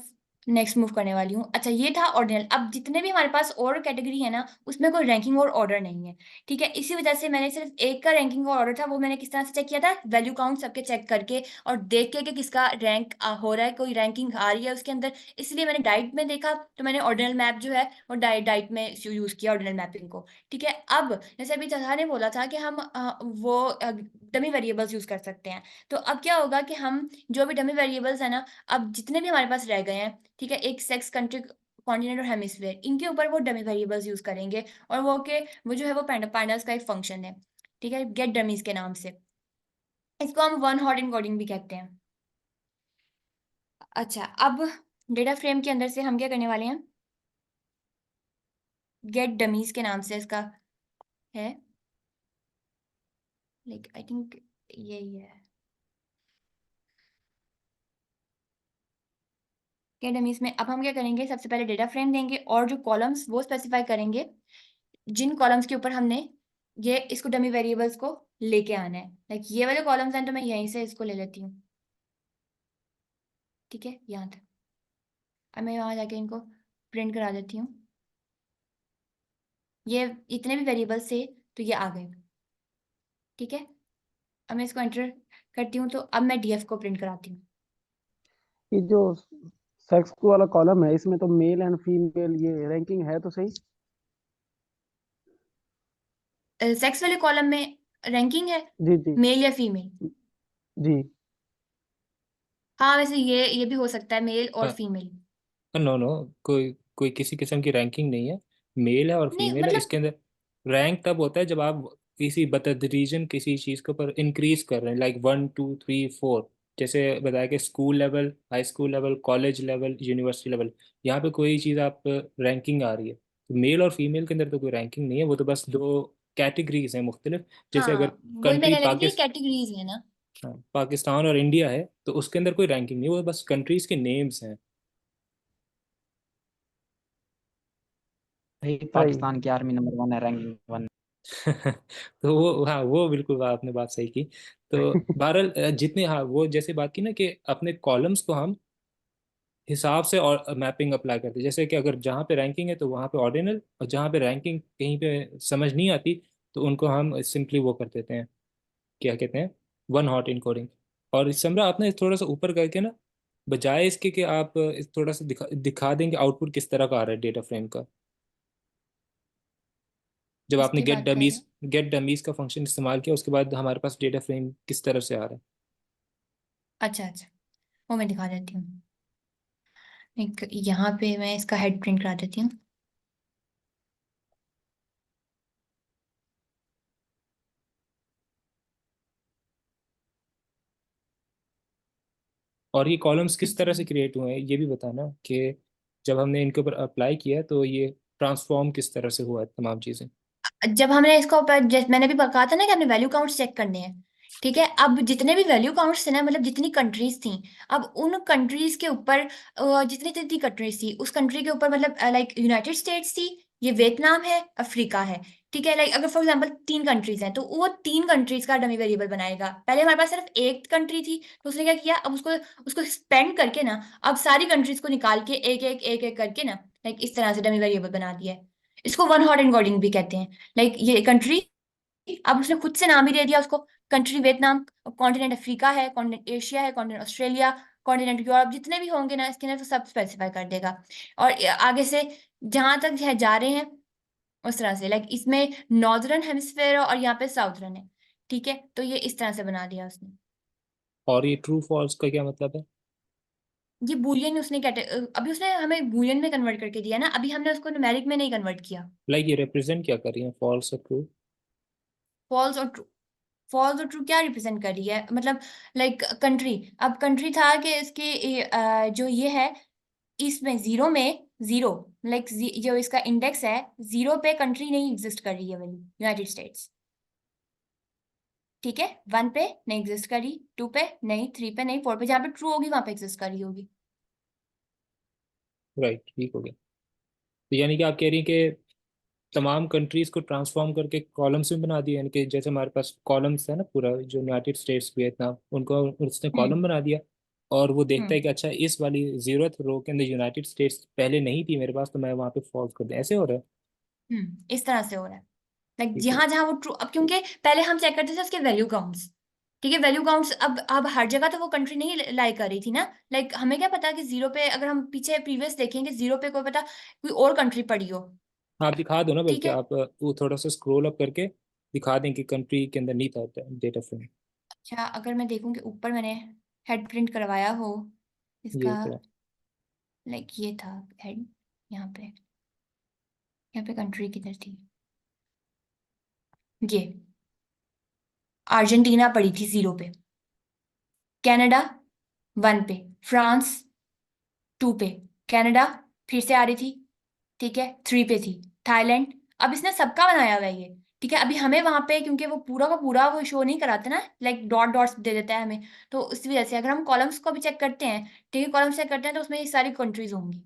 नेक्स्ट मूव करने वाली हूँ। अच्छा, ये था ऑर्डिनल। अब जितने भी हमारे पास और कैटेगरी है ना, उसमें कोई रैंकिंग और ऑर्डर नहीं है, ठीक है। इसी वजह से मैंने सिर्फ एक का रैंकिंग और ऑर्डर था, वो मैंने किस तरह से चेक किया था, वैल्यू काउंट सबके चेक करके और देख के कि किसका रैंक हो रहा है, कोई रैंकिंग आ रही है उसके अंदर। इसलिए मैंने डाइट में देखा, तो मैंने ऑर्डिनल मैप जो है वो डाइट में यूज किया ऑर्डिनल मैपिंग को, ठीक है। अब जैसे अभी चौथा ने बोला था कि हम वो डमी वेरिएबल्स यूज कर सकते हैं। तो अब क्या होगा कि हम जो भी डमी वेरिएबल्स है ना, अब जितने भी हमारे पास रह गए हैं, ठीक है, एक सेक्स, कंट्री, कॉन्टिनेंट और हेमिस्फीयर, इनके ऊपर वो डमी वेरिएबल्स यूज करेंगे। और वो जो है वो पांडास का एक फंक्शन है, ठीक है, गेट डमीज के नाम से। इसको हम वन हॉट एनकोडिंग भी कहते हैं। अच्छा, अब डेटा फ्रेम के अंदर से हम क्या करने वाले हैं, गेट डमीज के नाम से इसका है, लाइक आई थिंक यही है, गेट डमीज में। अब हम क्या करेंगे, सबसे पहले डेटा फ्रेम देंगे और जो कॉलम्स वो स्पेसिफाई करेंगे जिन कॉलम्स के ऊपर हमने ये इसको डमी वेरिएबल्स को लेके आना है। लाइक ये वाले कॉलम्स हैं तो मैं यहीं से इसको ले लेती हूँ, ठीक है, यहाँ तक। अब मैं वहाँ जाके इनको प्रिंट करा देती हूँ, ये इतने भी वेरिएबल्स थे तो ये आ गए, ठीक है। अब मैं इसको एंटर करती हूँ, तो अब मैं डीएफ को प्रिंट कराती हूँ। ये जो सेक्स वाला कॉलम है इसमें तो मेल एंड फीमेल ये रैंकिंग है तो सही। सेक्स वाले कॉलम में रैंकिंग है, जी जी मेल या फीमेल। जी। हाँ, वैसे ये भी हो सकता है मेल और फीमेल। नो नो, कोई कोई किसी किस्म की रैंकिंग नहीं है। मेल है और नहीं फीमेल है मतलब, इसके अंदर। रैंक तब होता है जब आप किसी बतदरीजन किसी चीज़ के ऊपर इंक्रीज कर रहे हैं, लाइक 1 2 3 4। जैसे बताया कि school level, high school level, college level, university level, यहाँ पे कोई चीज़ आप रैंकिंग आ रही है। तो मेल और फीमेल के अंदर तो कोई रैंकिंग नहीं है, वो तो बस दो कैटेगरीज हैं मुख्तलिफ। जैसे अगर हाँ वही मैं कंट्री कह रही थी, कैटेगरीज है ना। पाकिस्तान और इंडिया है तो उसके अंदर कोई रैंकिंग नहीं है, वो बस कंट्रीज के नेम्स हैं। भाई सही। पाकिस्तान की आर्मी नंबर 1 है, रैंकिंग 1। तो वो, हाँ वो बिल्कुल आपने बात सही की। तो बहरहाल जितने, हाँ वो जैसे बात की ना कि अपने कॉलम्स को हम हिसाब से और मैपिंग अप्लाई करते हैं, जैसे कि अगर जहाँ पे रैंकिंग है तो वहाँ पे ऑर्डिनल, और जहाँ पे रैंकिंग कहीं पे समझ नहीं आती तो उनको हम सिंपली वो कर देते हैं, क्या कहते हैं, वन हॉट इनकोडिंग। और इस समरा आपने थोड़ा सा ऊपर करके ना, बजाय इसके कि आप थोड़ा सा दिखा देंगे आउटपुट किस तरह का आ रहा है डेटा फ्रेम का, जब आपने किसकी बात कर रहे हो? गेट डमीज का फंक्शन इस्तेमाल किया उसके बाद हमारे पास डेटा फ्रेम किस तरह से आ रहा है। अच्छा अच्छा, वो मैं दिखा देती हूँ। एक यहाँ पे मैं इसका हेड प्रिंट करा देती हूँ। और ये कॉलम्स किस तरह से क्रिएट हुए हैं ये भी बताना, कि जब हमने इनके ऊपर अप्लाई किया तो ये ट्रांसफॉर्म किस तरह से हुआ है तमाम चीज़ें। जब हमने इसको मैंने भी कहा था ना कि हमने वैल्यू काउंट्स चेक करने हैं। ठीक है, अब जितने भी वैल्यू काउंट्स थे ना, मतलब जितनी कंट्रीज थी, अब उन कंट्रीज के ऊपर जितनी जितनी कंट्रीज थी उस कंट्री के ऊपर, मतलब लाइक यूनाइटेड स्टेट्स थी, ये वियतनाम है, अफ्रीका है। ठीक है, लाइक अगर फॉर एग्जांपल 3 कंट्रीज हैं तो वो 3 कंट्रीज का डमी वेरिएबल बनाएगा। पहले हमारे पास सिर्फ एक कंट्री थी, तो उसने क्या किया, अब उसको उसको स्पेंड करके ना, अब सारी कंट्रीज को निकाल के एक एक करके ना, लाइक इस तरह से डमी वेरिएबल बना दिया है। इसको वन हॉट एन्कोडिंग भी कहते हैं। लाइक ये कंट्री, अब उसने खुद से नाम ही दे दिया उसको, कंट्री वियतनाम, कॉन्टिनेंट अफ्रीका है, कॉन्टिनेंट एशिया है, कॉन्टिनेंट ऑस्ट्रेलिया, कॉन्टिनेंट यूरोप, जितने भी होंगे ना इसके अंदर तो सब स्पेसिफाई कर देगा। और आगे से जहां तक है जा रहे हैं उस तरह से, लाइक इसमें नॉर्दर्न हेमिस्फेयर और यहाँ पे साउथर्न है। ठीक है, तो ये इस तरह से बना दिया उसने। और ये ट्रू फॉल्स का क्या मतलब है। ये बूलियन उसने अभी उसने हमें बूलियन में कन्वर्ट करके दिया ना, अभी हमने उसको न्यूमेरिक में नहीं कन्वर्ट किया। लाइक ये रिप्रेजेंट क्या कर रही है, फॉल्स और ट्रू। फॉल्स और ट्रू, फॉल्स और ट्रू क्या रिप्रेजेंट कर रही है, मतलब लाइक कंट्री, अब कंट्री था कि इसके जो ये है, इसमें जीरो में जीरो, लाइक जो इसका इंडेक्स है, जीरो पे कंट्री नहीं एग्जिस्ट कर रही है वाली यूनाइटेड स्टेट्स। ठीक है, 1 पे नहीं एग्जिस्ट कर रही, 2 पे नहीं, 3 पे नहीं, 4 पे, जहाँ पे ट्रू होगी वहां पे एग्जिस्ट कर रही होगी। राइट, ठीक हो गया। तो यानी कि आप कह रही हैं कि तमाम कंट्रीज को ट्रांसफॉर्म करके कॉलम्स में बना दिया, यानी कि जैसे हमारे पास कॉलम्स है ना, पूरा जो यूनाइटेड स्टेट्स वियतनाम, उनको उसने कॉलम हम्म बना दिया। और वो देखता है हम्म कि अच्छा इस वाली जीरोथ रो के अंदर यूनाइटेड स्टेट्स पहले नहीं थी मेरे पास, तो मैं वहां पे फॉल्स कर दूं, ऐसे हो रहा है। इस तरह से हो रहा है। लाइक ठीक है। जहां जहां वो ट्रू, अब क्योंकि पहले हम चेक करते थे उसके वैल्यू काउंट्स। ठीक है, वैल्यू काउंट्स, अब हर जगह तो वो कंट्री नहीं लाई कर रही थी ना। लाइक हमें क्या पता कि जीरो पे, अगर हम पीछे प्रीवियस देखेंगे, जीरो पे कोई पता कोई और कंट्री पड़ी हो। आप दिखा दो ना, ठीक बल्कि है, आप वो थोड़ा सा स्क्रॉल अप करके दिखा दें कि कंट्री के अंदर नहीं था डेटा फ्रेम। अच्छा अगर मैं देखूं कि ऊपर मैंने हेड प्रिंट करवाया हो ये इसका, तो लाइक ये था हेड, यहाँ पे कंट्री किधर थी, ये अर्जेंटीना पड़ी थी जीरो पे, कनाडा 1 पे, फ्रांस 2 पे, कनाडा फिर से आ रही थी। ठीक है, 3 पे थी, थाईलैंड। अब इसने सबका बनाया हुआ है ये। ठीक है, अभी हमें वहां पे क्योंकि वो पूरा का पूरा वो शो नहीं कराते ना, लाइक डॉट डॉट्स दे देता है हमें, तो इस वजह से अगर हम कॉलम्स को भी चेक करते हैं, ठीक है, कॉलम्स चेक करते हैं तो उसमें ये सारी कंट्रीज होंगी।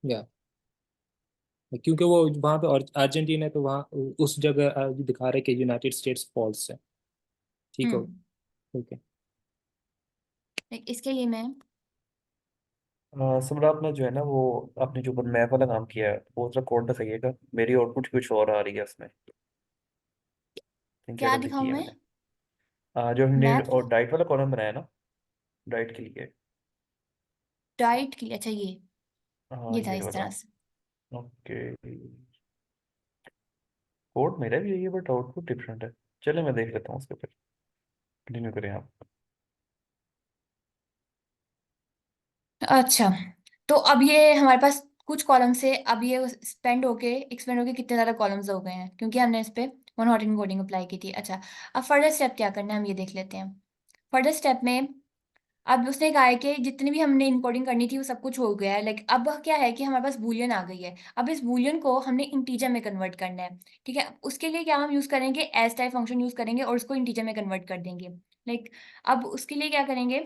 या क्योंकि वो वहां पे और अर्जेंटीना है तो वहाँ उस जगह दिखा रहे कि यूनाइटेड स्टेट्स फॉल्स है। ठीक हो। हम्म ठीक है। लाइक इसके लिए मैं, सिमरा आपने जो है ना वो आपने जो ऊपर मैप वाला काम किया है वो जरा कोड दिखाइएगा, मेरी आउटपुट कुछ और आ रही है उसमें। थिंक क्या एरर दिखी दिखाऊं है मैं? मैंने। जो हमने मैप और डाइट वाला कॉलम बनाया ना, डाइट के लिए। डाइट के लिए, अच्छा हाँ ये था ये इस वाला। तरह से। ओके। कोड मेरा भी यही है बट आउटपुट डिफरेंट है। चले मैं देख लेता हूँ उसके, फिर कंटिन्यू करें आप। अच्छा, तो अब ये हमारे पास कुछ कॉलम से, अब ये एक्सपेंड होके कितने ज्यादा कॉलम्स हो गए हैं, क्योंकि हमने इस पे वन हॉट एन्कोडिंग अप्लाई की थी। अच्छा, अब फर्दर स्टेप क्या करना है हम ये देख लेते हैं। फर्दर स्टेप में अब उसने कहा है कि जितनी भी हमने इनकोडिंग करनी थी वो सब कुछ हो गया है। लाइक अब क्या है कि हमारे पास बूलियन आ गई है, अब इस बूलियन को हमने इंटीजर में कन्वर्ट करना है। ठीक है, उसके लिए क्या हम यूज करेंगे, एस टाइप फंक्शन यूज करेंगे और उसको इंटीजर में कन्वर्ट कर देंगे। लाइक अब उसके लिए क्या करेंगे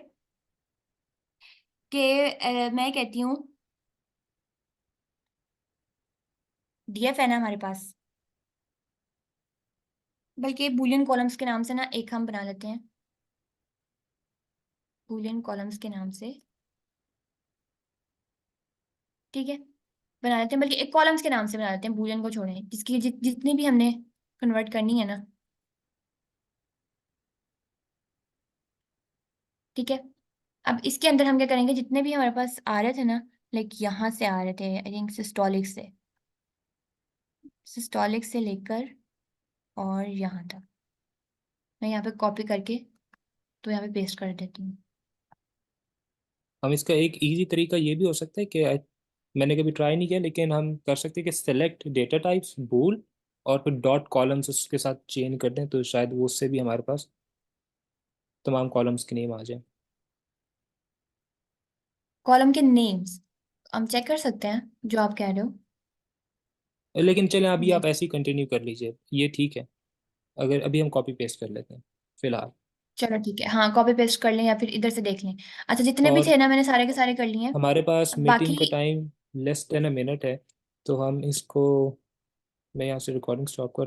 कि मैं कहती हूँ डीएफ है ना हमारे पास। बल्कि बूलियन कॉलम्स के नाम से ना एक हम बना लेते हैं, बूलियन कॉलम्स के नाम से, ठीक है, बना लेते हैं। बल्कि एक कॉलम्स के नाम से बना लेते हैं, बूलियन को छोड़ें, जिसकी जितनी भी हमने कन्वर्ट करनी है ना, ठीक है। अब इसके अंदर हम क्या करेंगे, जितने भी हमारे पास आ रहे थे ना, लाइक यहाँ से आ रहे थे, आई थिंक सिस्टोलिक से लेकर और यहाँ तक, मैं यहाँ पे कॉपी करके तो यहाँ पे पेस्ट कर देती हूँ। हम इसका एक इजी तरीका ये भी हो सकता है कि मैंने कभी ट्राई नहीं किया, लेकिन हम कर सकते हैं कि सेलेक्ट डेटा टाइप्स बूल और फिर डॉट कॉलम्स उसके साथ चेंज कर दें, तो शायद वो उससे भी हमारे पास तमाम कॉलम्स के नेम आ जाए। कॉलम के नेम्स हम चेक कर सकते हैं, जो आप कह रहे हो। लेकिन चलें अभी आप लाइक ऐसे ही कंटिन्यू कर लीजिए, ये ठीक है। अगर अभी हम कॉपी पेस्ट कर लेते हैं फिलहाल। चलो ठीक है, हाँ कॉपी पेस्ट कर लें या फिर इधर से देख लें। अच्छा जितने भी और थे ना, मैंने सारे के सारे कर लिए हैं। हमारे पास अब मीटिंग बाकी का time less than a minute है, तो हम इसको, मैं यहाँ से रिकॉर्डिंग स्टॉप कर रहा हूँ।